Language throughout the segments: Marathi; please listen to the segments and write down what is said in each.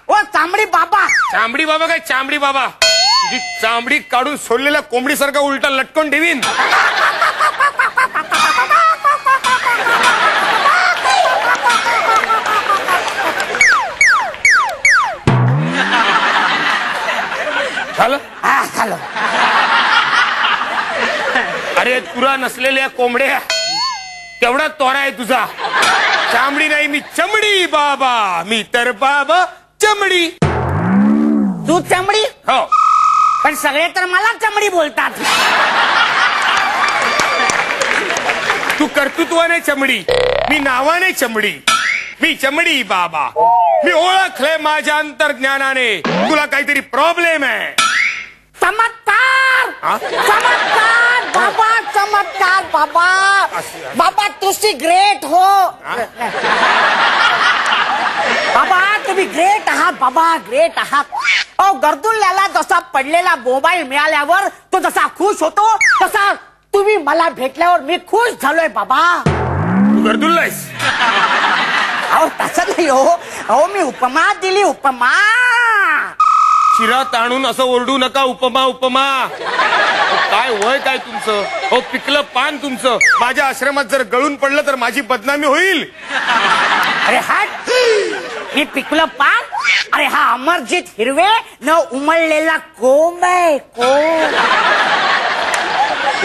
ओ चांबडी बाबा. चांबडी बाबा काय चांबडी बाबा? तुझी चांबडी काढून सोडलेल्या कोंबडीसारखा उलटा लटकून ठेवीन. झालं? हा झालं. अरे तुरा नसलेल्या कोंबड्या, केवढा तोरा आहे तुझा. चांबडी नाही, मी चमडी बाबा. मी तर बाबा चमडी. तू चमडी? हो. पण सगळे तर मला चमडी बोलतात. तू कर्तृत्वाने चमडी, मी नावाने चमडी. मी चमडी बाबा. मी ओळखले माझ्या अंतर्ज्ञानाने. तुला काहीतरी प्रॉब्लेम आहे. चमत्कार. चमत्कार बाबा, चमत्कार बाबा. बाबा तुझी ग्रेट हो. बाबा तुम्ही ग्रेट आहात बाबा, ग्रेट आहात. ओ गर्दुल्ल्याला जसा पडलेला मोबाईल मिळाल्यावर तो जसा खुश होतो, तसा तुम्ही मला भेटल्यावर मी खुश झालोय बाबा. तू गर्दुल्ला आहेस? अहो तसं नाही हो. अहो मी उपमा दिली, उपमा. शिरा ताणून असं ओरडू नका. उपमा उपमा. काय वय काय तुमचं? हो पिकलं पान तुमचं. माझ्या आश्रमात जर गळून पडलं तर माझी बदनामी होईल. अरे हट. मी पिकलं पान? अरे हा अमरजीत हिरवे न उमळलेला कोंब आहे, कोंब.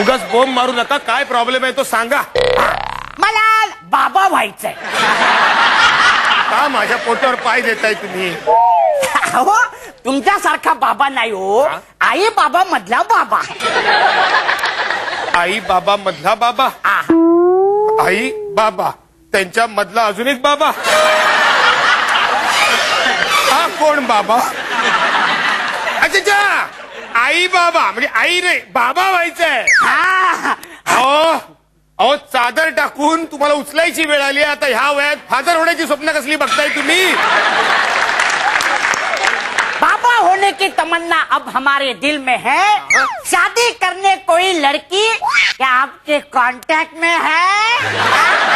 उगाच बोंब मारू नका. काय प्रॉब्लेम आहे तो सांगा. मला बाबा व्हायचंय. का माझ्या पोटावर पाय देताय तुम्ही? हो तुमच्यासारखा बाबा नाही हो. आई बाबा मधला बाबा. आई बाबा मधला बाबा? आई बाबा त्यांच्या मधला अजून एक बाबा. हा कोण बाबा? अच्छा, आई बाबा म्हणजे आई नाही, बाबा व्हायचंय. अहो चादर टाकून तुम्हाला उचलायची वेळ आली. आता ह्या वयात फादर होण्याची स्वप्न कसली बघताय तुम्ही? बाबा होने की तमन्ना अब हमारे दिल में है. शादी करने कोई लड़की क्या आपके कांटेक्ट में है?